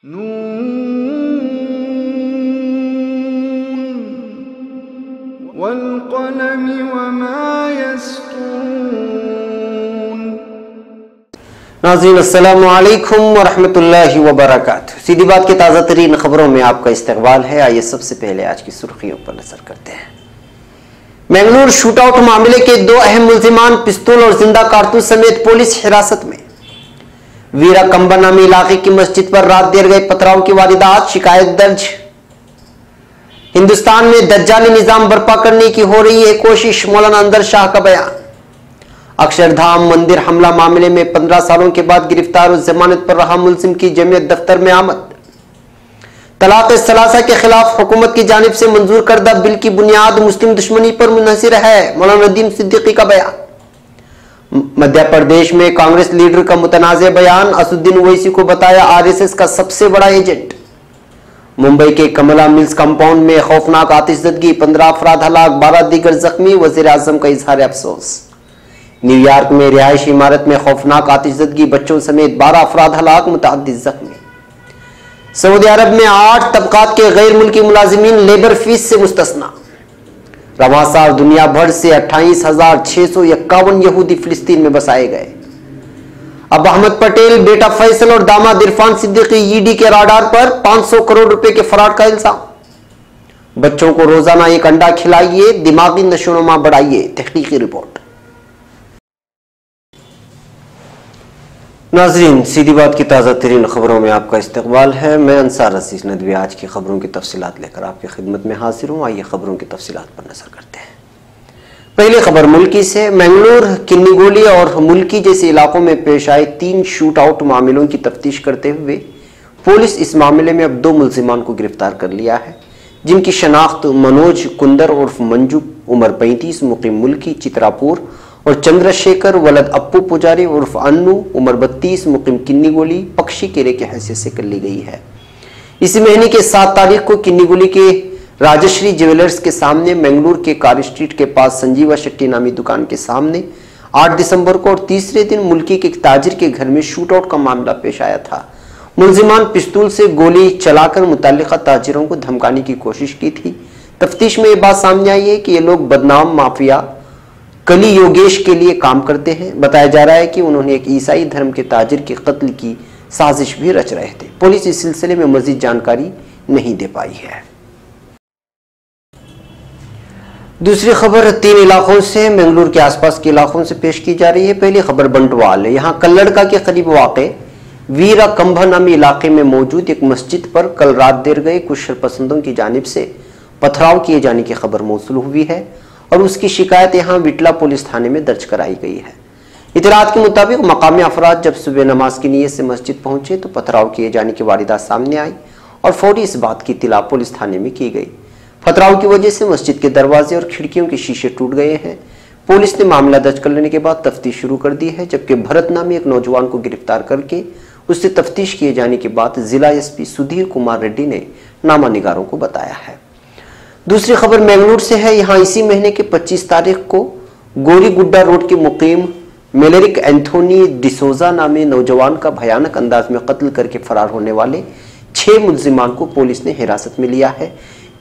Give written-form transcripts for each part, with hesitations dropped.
नून वल्क़लमि वमा यस्तून। नाज़रीन अस्सलामु अलैकुम वरहमतुल्लाहि वबरकातुहू। सीधी बात की ताज़ा तरीन खबरों में आपका इस्तकबाल है। आइए सबसे पहले आज की सुर्खियों पर नजर करते हैं। मैंगलोर शूटआउट मामले के दो अहम मुल्जिमान पिस्तौल और जिंदा कारतूस समेत पुलिस हिरासत में। वीरा कंबा नामी इलाके की मस्जिद पर रात देर गए पथराव की वारदात, शिकायत दर्ज। हिंदुस्तान में दज्जाली निजाम बर्पा करने की हो रही है कोशिश, मौलाना अंदर शाह का बयान। अक्षरधाम मंदिर हमला मामले में 15 सालों के बाद गिरफ्तार और जमानत पर रहा मुल्जिम की जमीयत दफ्तर में आमद। तलाक सलासा के खिलाफ हुकूमत की जानिब से मंजूर करदा बिल की बुनियाद मुस्लिम दुश्मनी पर मुनहसिर है, मौलाना नदीम सिद्दीकी का बयान। मध्य प्रदेश में कांग्रेस लीडर का मुतनाज़ बयान, असुद्दीन ओवैसी को बताया आरएसएस का सबसे बड़ा एजेंट। मुंबई के कमला मिल्स कंपाउंड में खौफनाक आतिशज़दगी, 15 अफराद हलाक, 12 दीगर जख्मी, वज़ीर आज़म का इजहार अफसोस। न्यूयॉर्क में रिहायशी इमारत में खौफनाक आतिशज़दगी, बच्चों समेत 12 अफराद हलाक, मुतअद्दिद जख्मी। सऊदी अरब में 8 तबकात के गैर मुल्की मुलाजिमीन लेबर फीस से मुस्तस्ना। रवां साल दुनिया भर से 28,651 यहूदी फिलिस्तीन में बसाए गए। अब अहमद पटेल, बेटा फैसल और दामाद इरफान सिद्दीकी ईडी के राडार पर, 500 करोड़ रुपए के फराड का इल्जाम। बच्चों को रोजाना एक अंडा खिलाइए, दिमागी नशोनुमा बढ़ाइए, तहकीकी रिपोर्ट। नाजरीन, सीधी बात की ताज़ा तरीन खबरों में आपका इस्तकबाल है। मैं अंसार अजीज नदवी आज की खबरों की तफसीलात लेकर आपकी खिदमत में हाजिर हूँ। आइए खबरों की तफसीलात पर नजर करते हैं। पहली खबर मुल्की से। मैंगलोर, किन्नीगोली और मुल्की जैसे इलाकों में पेश आए 3 शूट आउट मामलों की तफ्तीश करते हुए पुलिस इस मामले में अब 2 मुल्जिमान को गिरफ्तार कर लिया है, जिनकी शनाख्त मनोज कुंदर उर्फ मंजू उम्र 35 मुकीम मुल्की चित्रापुर और चंद्रशेखर वलद अप्पू पुजारी उर्फ अन्नू उम्र 32 मुकीम किन्नीगोली पक्षी केरे की हैसियत से कर ली गई है। इसी महीने के 7 तारीख को किन्नीगोली के राजश्री ज्वेलर्स के सामने, मैंगलोर के कार स्ट्रीट के पास संजीवा शेट्टी नामी दुकान के सामने 8 दिसंबर को और तीसरे दिन मुल्की के ताजिर के घर में शूट आउट का मामला पेश आया था। मुल्जिमान पिस्तौल से गोली चलाकर मुतल्लिका ताजिरों को धमकाने की कोशिश की थी। तफ्तीश में यह बात सामने आई है कि ये लोग बदनाम माफिया कली योगेश के लिए काम करते हैं। बताया जा रहा है कि उन्होंने एक ईसाई धर्म के ताजिर के कत्ल की साजिश भी रच रहे थे। पुलिस इस सिलसिले में मजीद जानकारी नहीं दे पाई है। दूसरी खबर 3 इलाकों से, मैंगलोर के आसपास के इलाकों से पेश की जा रही है। पहली खबर बंटवाल है। यहाँ कल्लड़का के करीब वाक़े वीरा कंबा नामी इलाके में मौजूद एक मस्जिद पर कल रात देर गए कुछ शरपसंदों की जानिब से पथराव किए जाने की खबर मौसूल हुई है और उसकी शिकायत यहाँ विटला पुलिस थाने में दर्ज कराई गई है। इतलात के मुताबिक मकामी अफराद जब सुबह नमाज की नीयत से मस्जिद पहुंचे तो पथराव किए जाने की वारदात सामने आई और फौरी इस बात की इत्तला पुलिस थाने में की गई। पथराव की वजह से मस्जिद के दरवाजे और खिड़कियों के शीशे टूट गए हैं। पुलिस ने मामला दर्ज कर लेने के बाद तफ्तीश शुरू कर दी है, जबकि भरत नामी एक नौजवान को गिरफ्तार करके उससे तफ्तीश किए जाने के बाद जिला एसपी सुधीर कुमार रेड्डी ने नामा निगारों को बताया है। दूसरी खबर मैंगलोर से है। यहाँ इसी महीने के 25 तारीख को गोरीगुड्डा रोड के मुकीम मेलेरिक एंथोनी डिसोजा नामी नौजवान का भयानक अंदाज में कत्ल करके फरार होने वाले 6 मुल्जिमान को पुलिस ने हिरासत में लिया है,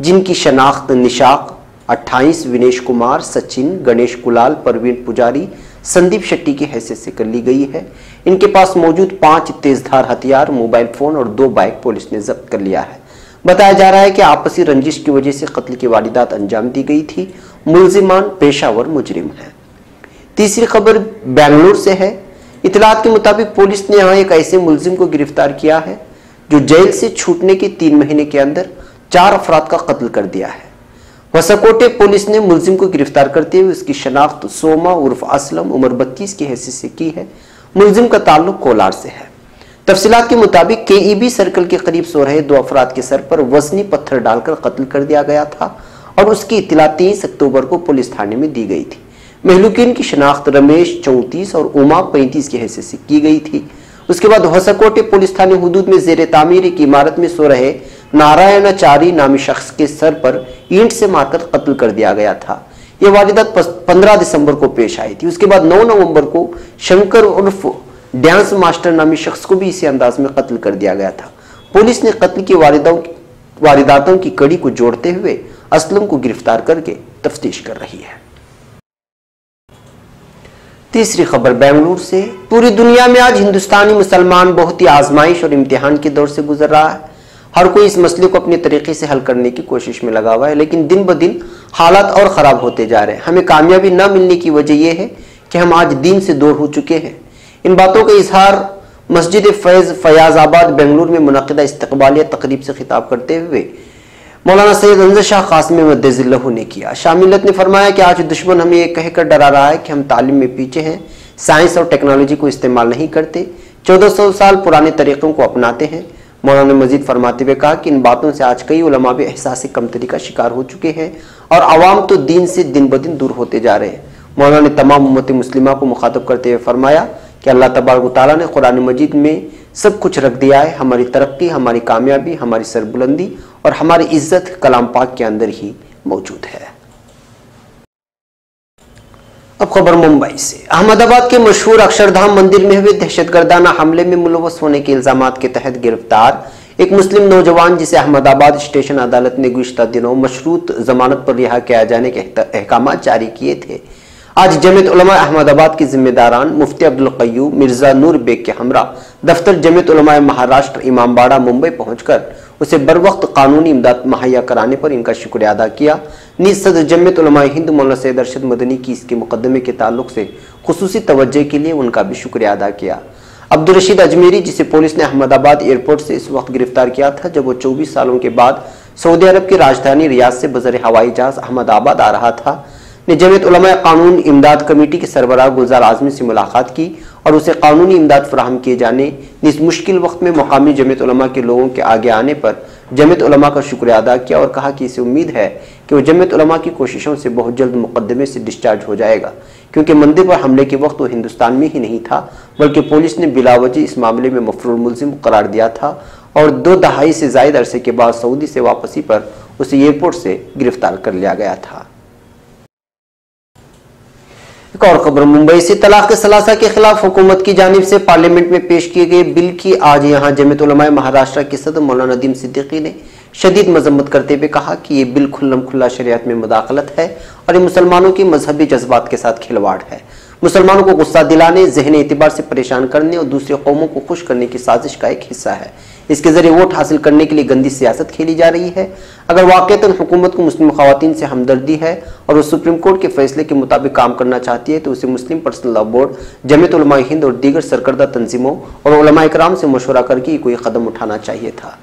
जिनकी शनाख्त निशाक 28, विनेश कुमार, सचिन, गणेश कुलाल, परवीन पुजारी, संदीप शेट्टी की हैसियत से कर ली गई है। इनके पास मौजूद 5 तेजधार हथियार, मोबाइल फोन और 2 बाइक पुलिस ने जब्त कर लिया है। बताया जा रहा है कि आपसी रंजिश की वजह से कत्ल की वारदात अंजाम दी गई थी। मुल्जिमान पेशावर मुजरिम हैं। तीसरी खबर बेंगलुरु से है। इतलात के मुताबिक पुलिस ने यहाँ एक ऐसे मुल्जिम को गिरफ्तार किया है जो जेल से छूटने के 3 महीने के अंदर 4 अफराद का कत्ल कर दिया है। वसकोटे पुलिस ने मुल्जिम को गिरफ्तार करते हुए उसकी शनाख्त सोमा उर्फ असलम उम्र 32 की हैसियत से की है। मुल्जिम का ताल्लुक कोलार से है। तफसीलात के मुताबिक केईबी सर्कल के करीब सो रहे 2 अफराद के सर पर वजनी पत्थर डालकर कत्ल कर दिया गया था और उसकी इत्तला 23 अक्टूबर को पुलिस थाने में दी गई थी। महलूकिन की शनाख्त रमेश 34 और उमा 35 की हैसियत से की गई थी। उसके बाद होसकोटे पुलिस थाने हुदूद में जेर तामीर एक इमारत में सो रहे नारायणाचारी नामी शख्स के सर पर ईंट से मारकर कत्ल कर दिया गया था। यह वारदात 15 दिसंबर को पेश आई थी। उसके बाद 9 नवंबर को शंकर उर्फ डांस मास्टर नामी शख्स को भी इसी अंदाज में कत्ल कर दिया गया था। पुलिस ने कत्ल की वारदातों की कड़ी को जोड़ते हुए असलम को गिरफ्तार करके तफ्तीश कर रही है। तीसरी खबर बेंगलुरु से। पूरी दुनिया में आज हिंदुस्तानी मुसलमान बहुत ही आजमाइश और इम्तिहान के दौर से गुजर रहा है। हर कोई इस मसले को अपने तरीके से हल करने की कोशिश में लगा हुआ है, लेकिन दिन ब दिन हालात और ख़राब होते जा रहे हैं। हमें कामयाबी न मिलने की वजह यह है कि हम आज दीन से दूर हो चुके हैं। इन बातों का इजहार मस्जिद फयाजाबाद बेंगलुरु में मुनक़िदा इस्तक़बालिया तकरीब से खिताब करते हुए मौलाना सैयद अंजर शाह कासिमी मद्दज़िल्लहु ने किया। शामिलत ने फरमाया कि आज दुश्मन हमें यह कहकर डरा रहा है कि हम तालीम में पीछे हैं, साइंस और टेक्नोलॉजी को इस्तेमाल नहीं करते, 1400 साल पुराने तरीक़ों को अपनाते हैं। मौलाना ने मजीद फरमाते हुए कहा कि इन बातों से आज कई उलमा भी एहसास कमतरी का शिकार हो चुके हैं और आवाम तो दीन से दिन ब दिन दूर होते जा रहे हैं। मौलाना ने तमाम उम्मत मुस्लिमा को मुखातब करते हुए फरमाया कि अल्लाह तबारक व तआला ने कुरान मजीद में सब कुछ रख दिया है। हमारी तरक्की, हमारी कामयाबी, हमारी सरबुलंदी और हमारी इज्जत कलाम पाक के अंदर ही मौजूद है। अब खबर मुंबई से। अहमदाबाद के मशहूर अक्षरधाम मंदिर में हुए दहशतगर्दाना हमले में मुलव्वस होने के इल्जामात के तहत गिरफ्तार एक मुस्लिम नौजवान, जिसे अहमदाबाद स्टेशन अदालत ने गुज़िश्ता दिनों मशरूत जमानत पर रिहा किया जाने के अहकाम जारी किए थे, आज जमीयत उलमा अहमदाबाद के जिम्मेदारान मुफ्ती अब्दुल क़य्यूम मिर्जा नूर बेग के हमरा दफ्तर जमीयत उलमा महाराष्ट्र इमामबाड़ा मुंबई पहुंचकर उसे बर वक्त कानूनी इमदाद मुहैया कराने पर इनका शुक्रिया अदा किया। नीज़ सदर जमीयत उलमा हिंद मौलाना सैयद अरशद मदनी की इसके मुकदमे के ताल्लुक से खुसूसी तवज्जो के लिए उनका भी शुक्रिया अदा किया। अब्दुल रशीद अजमेरी, जिसे पुलिस ने अहमदाबाद एयरपोर्ट से इस वक्त गिरफ्तार किया था जब वो 24 सालों के बाद सऊदी अरब की राजधानी रियाद से बज़र हवाई जहाज अहमदाबाद आ रहा था, ने जमीयत उलमा कानून इमदाद कमेटी के सरबराह गुलजार आजमी से मुलाकात की और उसे कानूनी इमदाद फराहम किए जाने इस मुश्किल वक्त में मकामी जमीयत उलमा के लोगों के आगे आने पर जमीयत उलमा का शुक्रिया अदा किया और कहा कि इसे उम्मीद है कि वह जमीयत उलमा की कोशिशों से बहुत जल्द मुकदमे से डिस्चार्ज हो जाएगा, क्योंकि मंदिर पर हमले के वक्त वो हिंदुस्तान में ही नहीं था बल्कि पुलिस ने बिलावजह इस मामले में मफरूल मुल्जिम करार दिया था और 2 दहाई से जायद अरसे के बाद सऊदी से वापसी पर उसे एयरपोर्ट से गिरफ्तार कर लिया गया था। एक और खबर मुंबई से। तलाक सलासा के खिलाफ हुकूमत की जानिब से पार्लियामेंट में पेश किए गए बिल की आज यहां जमीयत उलमा महाराष्ट्र के सदर मौलाना नदीम सिद्दीकी ने शदीद मजम्मत करते हुए कहा कि ये बिल खुल्लम खुल्ला शरीयत में मुदाखलत है और ये मुसलमानों के मजहबी जज्बात के साथ खिलवाड़ है, मुसलमानों को गुस्सा दिलाने, ज़हनी एतबार से परेशान करने और दूसरी कौमों को खुश करने की साजिश का एक हिस्सा है। इसके जरिए वोट हासिल करने के लिए गंदी सियासत खेली जा रही है। अगर वाकईतन हुकूमत को मुस्लिम खवातीन से हमदर्दी है और वो सुप्रीम कोर्ट के फैसले के मुताबिक काम करना चाहती है तो उसे मुस्लिम personal law board, Jamiat Ulama Hind और दीगर सरकर्दा तंजीमों और उलमा इकराम से मशवरा करके कोई कदम उठाना चाहिए था।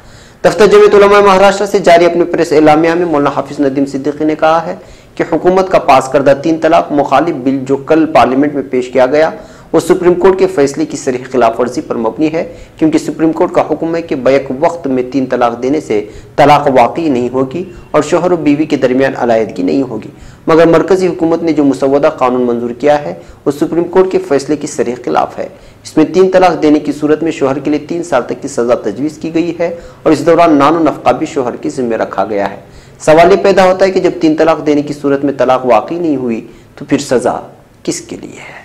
दफ्तर जमीयत उलमा महाराष्ट्र से जारी अपने प्रेस एलामिया में मौलाना हाफिज नदीम सिद्दीकी ने कहा है कि हुकूमत का पास करदा 3 तलाक मुखालिफ बिल जो कल पार्लियामेंट में पेश किया गया वो सुप्रीम कोर्ट के फैसले की सरीह खिलाफ वर्जी पर मबनी है, क्योंकि सुप्रीम कोर्ट का हुक्म है कि बैक वक्त में 3 तलाक देने से तलाक वाकई नहीं होगी और शोहर और बीवी के दरमियान अलायदगी नहीं होगी। मगर मरकजी हुकूमत ने जो मुसव्वदा कानून मंजूर किया है वो सुप्रीम कोर्ट के फैसले की सरीह खिलाफ है। इसमें 3 तलाक देने की सूरत में शोहर के लिए 3 साल तक की सजा तजवीज़ की गई है और इस दौरान नानो नफका भी शोहर के जिम्मे रखा गया है। सवाल ये पैदा होता है कि जब 3 तलाक देने की सूरत में तलाक वाकई नहीं हुई तो फिर सजा किसके लिए है।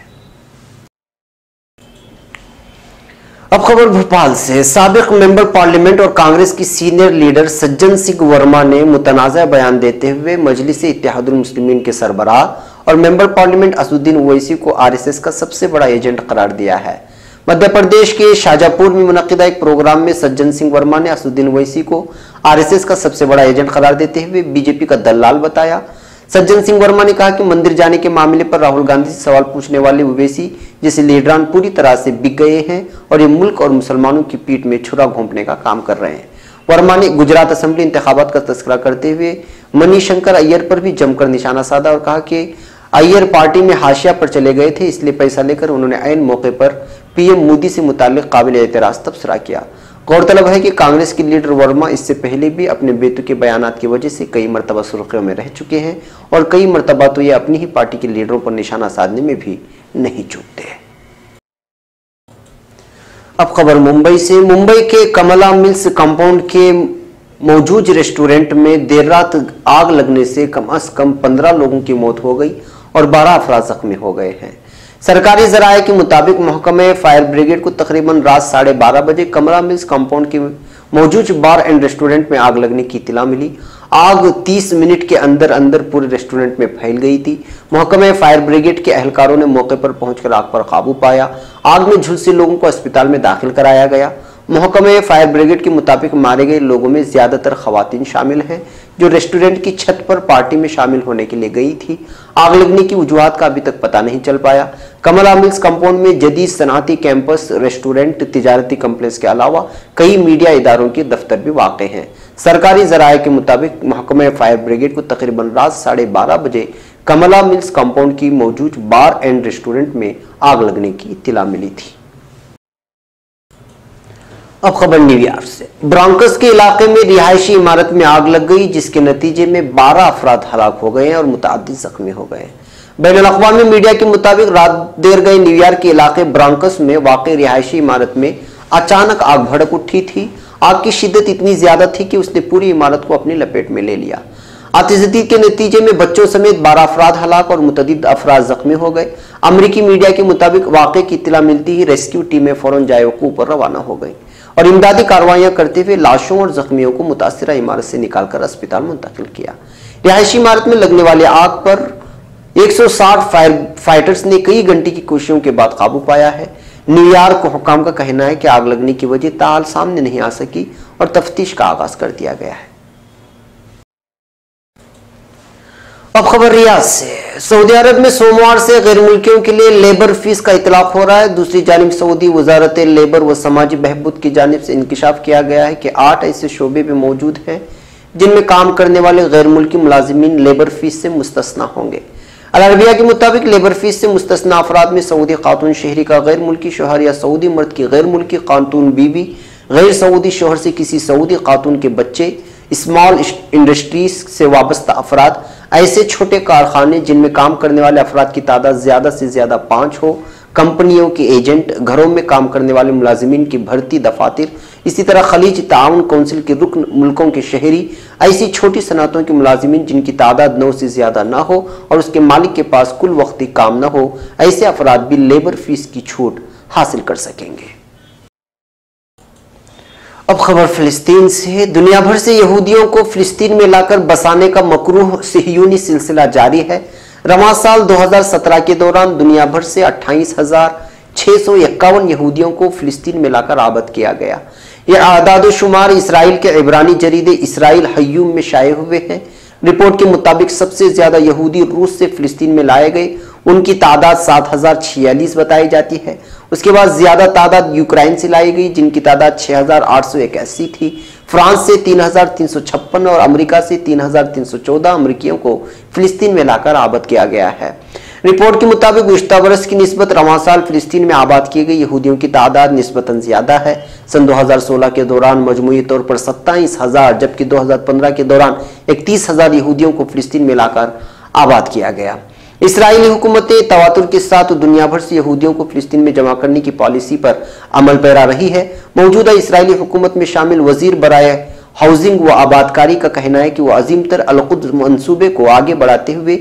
अब खबर भोपाल से। साबिक मेंबर पार्लियामेंट और कांग्रेस की सीनियर लीडर सज्जन सिंह वर्मा ने मुतनाज़ा बयान देते हुए मजलिस इत्तेहादुल मुस्लिमीन के सरबराह और मेंबर पार्लियामेंट असदुद्दीन ओवैसी को आरएसएस का सबसे बड़ा एजेंट करार दिया है। मध्य प्रदेश के शाजापुर में मुनक़िदा एक प्रोग्राम में सज्जन सिंह वर्मा ने असदुद्दीन ओवैसी को आरएसएस का सबसे बड़ा एजेंट करार देते हुए बीजेपी का दलाल बताया। सज्जन सिंह वर्मा ने कहा कि मंदिर जाने के मामले पर राहुल गांधी से सवाल पूछने वाले ओवैसी जैसे लीडरान पूरी तरह से बिक गए हैं और ये मुल्क और मुसलमानों की पीठ में छुरा घोंपने का काम कर रहे हैं। वर्मा ने गुजरात असेंबली इंतखाबात का तस्करा करते हुए मनीशंकर अय्यर पर भी जमकर निशाना साधा और कहा कि अय्यर पार्टी में हाशिया पर चले गए थे, इसलिए पैसा लेकर उन्होंने ऐन मौके पर पीएम मोदी से मुताल्लिक काबिल एतराज तबसरा किया। गौरतलब है कि कांग्रेस की लीडर वर्मा इससे पहले भी अपने बेतुके बयानात की वजह से कई मरतबा सुर्खियों में रह चुके हैं और कई मरतबा तो ये अपनी ही पार्टी के लीडरों पर निशाना साधने में भी नहीं चूकते। अब खबर मुंबई से। मुंबई के कमला मिल्स कंपाउंड के मौजूद रेस्टोरेंट में देर रात आग लगने से कम 15 लोगों की मौत हो गई और 12 अफराद जख्मी हो गए हैं। सरकारी जराये के मुताबिक महकमे फायर ब्रिगेड को तकरीबन रात 12:30 बजे कमला मिल्स कंपाउंड के मौजूद बार एंड रेस्टोरेंट में आग लगने की इत्तला मिली। आग 30 मिनट के अंदर अंदर पूरे रेस्टोरेंट में फैल गई थी। महकमे फायर ब्रिगेड के एहलकारों ने मौके पर पहुंचकर आग पर काबू पाया। आग में झुलसे लोगों को अस्पताल में दाखिल कराया गया। महकमे फायर ब्रिगेड के मुताबिक मारे गए लोगों में ज्यादातर खवातीन शामिल हैं जो रेस्टोरेंट की छत पर पार्टी में शामिल होने के लिए गई थी। आग लगने की वजूहात का अभी तक पता नहीं चल पाया। कमला मिल्स कंपाउंड में जदीद सनाती कैंपस, रेस्टोरेंट, तिजारती कम्प्लेक्स के अलावा कई मीडिया इदारों के दफ्तर भी वाक़ हैं। सरकारी जराये के मुताबिक महकमे फायर ब्रिगेड को तकरीबन रात 12:30 बजे कमला मिल्स कंपाउंड की मौजूद बार एंड रेस्टोरेंट में आग लगने की इत्तला मिली थी। अब खबर न्यूयॉर्क से। ब्रॉन्कस के इलाके में रिहायशी इमारत में आग लग गई जिसके नतीजे में 12 अफराद हलाक हो गए हैं और मुतअद्दिद जख्मी हो गए। बैनुल-अक़वामी मीडिया के मुताबिक रात देर गए न्यूयॉर्क के इलाके ब्रॉन्कस में वाक़ रिहायशी इमारत में अचानक आग भड़क उठी थी। आग की शिद्दत इतनी ज्यादा थी कि उसने पूरी इमारत को अपनी लपेट में ले लिया। आतिशबाजी के नतीजे में बच्चों समेत 12 अफराद हलाक और मुतअद्दिद अफराद जख्मी हो गए। अमरीकी मीडिया के मुताबिक वाक़े की इत्तला मिलती ही रेस्क्यू टीमें फौरन जायको पर रवाना हो गई और इमदादी कार्रवाइयां करते हुए लाशों और जख्मियों को मुतासिरा इमारत से निकालकर अस्पताल मुंतकिल किया। रिहायशी इमारत में लगने वाले आग पर 160 फाइटर्स ने कई घंटे की कोशिशों के बाद काबू पाया है। न्यूयॉर्क हुकाम का कहना है कि आग लगने की वजह ताल सामने नहीं आ सकी और तफ्तीश का आगाज कर दिया गया है। अब खबर रियाद से। सऊदी अरब में सोमवार से गैर मुल्कियों के लिए लेबर फीस का इतलाक हो रहा है। दूसरी जानिब सऊदी वजारत लेबर व समाजी बहबूद की जानिब से इंकिशाफ किया गया है कि 8 ऐसे शोबे भी मौजूद हैं जिनमें काम करने वाले गैर मुल्की मुलाजिमीन लेबर फीस से मुस्तस्ना होंगे। अल अरबिया के मुताबिक लेबर फीस से मुस्तस्ना अफराद में सऊदी खातून शहरी का गैर मुल्की शोहर या सऊदी मर्द की गैर मुल्की खातून बीवी, गैर सऊदी शोहर से किसी सऊदी खातून के बच्चे, स्मॉल इंडस्ट्रीज से वाबस्ता अफराद, ऐसे छोटे कारखाने जिनमें काम करने वाले अफराद की तादाद ज्यादा से ज्यादा 5 हो, कंपनियों के एजेंट, घरों में काम करने वाले मुलाजिमीन की भर्ती दफातर, इसी तरह खलीज ताउन कौंसिल के रुकन मुल्कों के शहरी, ऐसी छोटी सनतों के मुलाजिमीन जिनकी तादाद 9 से ज्यादा ना हो और उसके मालिक के पास कुल वक्ती काम ना हो, ऐसे अफराद भी लेबर फीस की छूट हासिल कर सकेंगे। अब खबर फिलिस्तीन से। दुनिया भर से यहूदियों को फिलिस्तीन में लाकर बसाने का मकरूह सिहयूनी सिलसिला जारी है। रवां साल 2017 के दौरान दुनिया भर से 28,651 यहूदियों को फिलिस्तीन में लाकर आबाद किया गया। यह आदाद-ओ-शुमार इसराइल के इब्रानी जरीदे इसराइल हयूम में शाये हुए हैं। रिपोर्ट के मुताबिक सबसे ज्यादा यहूदी रूस से फिलिस्तीन में लाए गए, उनकी तादाद 7,046 बताई जाती है। उसके बाद ज्यादा तादाद यूक्रेन से लाई गई जिनकी तादाद 6,881 थी। फ्रांस से 3,356 और अमेरिका से 3,314 अमेरिकियों को फिलिस्तीन में लाकर आबाद किया गया है। रिपोर्ट के मुताबिक गुज़िश्ता बरस की निस्बत रवां साल फिलिस्तीन में आबाद किए गए यहूदियों की तादाद निस्बतन ज्यादा है। सन 2016 के दौरान मजमूई तौर पर 27,000 जबकि 2015 के दौरान 31,000 यहूदियों को फिलिस्तीन में लाकर आबाद किया गया। इसराइली हुकूमत तवातुर के साथ दुनिया भर से यहूदियों को फिलिस्तीन में जमा करने की पॉलिसी पर अमल पैरा रही है। मौजूदा इसराइली हुकूमत में शामिल वजीर बराए हाउसिंग व आबादकारी का कहना है कि वो अजीम तर अल-कुद्स मंसूबे को आगे बढ़ाते हुए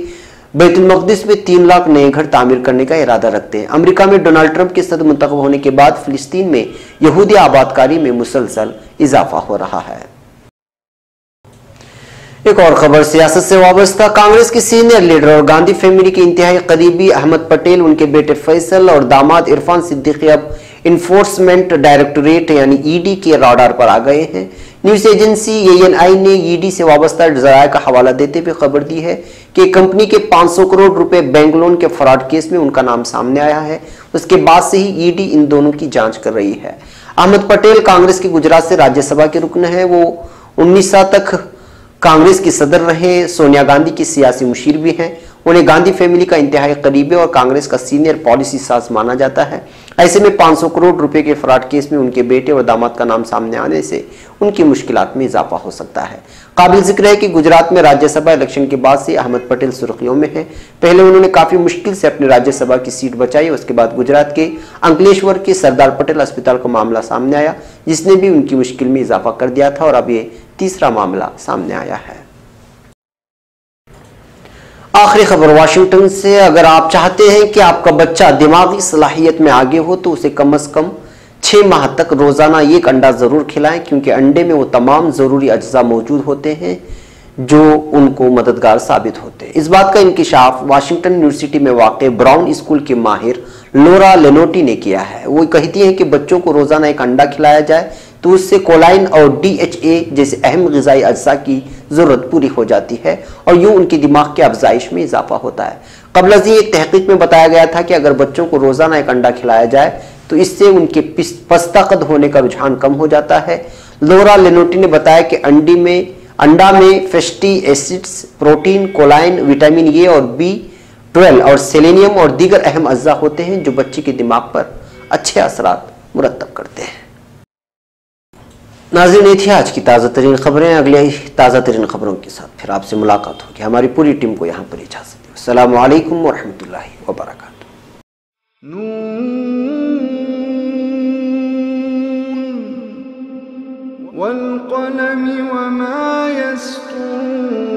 बैतुल मक़दिस में 3 लाख नए घर तामीर करने का इरादा रखते हैं। अमेरिका में डोनाल्ड ट्रंप के सदर मुंतखब होने के बाद फिलिस्तीन में यहूदी आबादकारी में मुसलसल इजाफा हो रहा है। एक और खबर सियासत से वाबस्ता। कांग्रेस के सीनियर लीडर और गांधी फैमिली के इंतहाई करीबी अहमद पटेल, उनके बेटे फैसल और दामाद इरफान सिद्दीकी अब इन्फोर्समेंट डायरेक्टोरेट यानी ईडी के राडार पर आ गए हैं। न्यूज एजेंसी ANI ने ईडी से वाबस्ता जराये का हवाला देते हुए खबर दी है कि कंपनी के 500 करोड़ रुपए बैंक लोन के फ्रॉड केस में उनका नाम सामने आया है। उसके बाद से ही ईडी इन दोनों की जांच कर रही है। अहमद पटेल कांग्रेस के गुजरात से राज्यसभा के रुकन है। वो 19 साल तक कांग्रेस के सदर रहे। सोनिया गांधी की सियासी मुशीर भी हैं। उन्हें गांधी फैमिली का इंतहाई करीबी और कांग्रेस का सीनियर पॉलिसी साज माना जाता है। ऐसे में 500 करोड़ रुपए के फ्रॉड केस में उनके बेटे और दामाद का नाम सामने आने से उनकी मुश्किलात में इजाफा हो सकता है। काबिल जिक्र है कि गुजरात में राज्यसभा इलेक्शन के बाद से अहमद पटेल सुर्खियों में हैं। पहले उन्होंने काफी मुश्किल से अपनी राज्यसभा की सीट बचाई। उसके बाद गुजरात के अंकलेश्वर के सरदार पटेल अस्पताल का मामला सामने आया जिसने भी उनकी मुश्किल में इजाफा कर दिया था और अब ये तीसरा मामला सामने आया है। आखिरी खबर वाशिंगटन से। अगर आप चाहते हैं कि आपका बच्चा दिमागी सलाहियत में आगे हो तो उसे कम से कम 6 माह तक रोजाना एक अंडा जरूर खिलाएं, क्योंकि अंडे में वो तमाम जरूरी अज्जा मौजूद होते हैं जो उनको मददगार साबित होते हैं। इस बात का इंकिशाफ वाशिंगटन यूनिवर्सिटी में वाक़ ब्राउन स्कूल के माहिर लोरा लेनोटी ने किया है। वो कहती हैं कि बच्चों को रोजाना एक अंडा खिलाया जाए तो उससे कोलाइन और DHA जैसे अहम ग़िज़ाई अज्जा की ज़रूरत पूरी हो जाती है और यूँ उनकी दिमाग की अफजाइश में इजाफा होता है। क़ब्ल एक तहक़ीक़ में बताया गया था कि अगर बच्चों को रोज़ाना एक अंडा खिलाया जाए तो इससे उनके पस्तकद होने का रुझान कम हो जाता है। लोरा लेनोटी ने बताया कि अंडा में fatty acids, protein, कोलाइन, vitamin A और B12 और सेलेनियम और दीगर अहम अज्जा होते हैं जो बच्चे के दिमाग पर अच्छे असरात मुरतब करते हैं। नाज़रीन, ये थी आज की ताज़ा तरीन खबरें। अगले ताज़ा तरीन खबरों के साथ फिर आपसे मुलाकात होगी। हमारी पूरी टीम को यहाँ पर इजाज़त दें। अस्सलामु अलैकुम व रहमतुल्लाहि व बरकातुहू। वल क़लमि वमा यस्तुरून।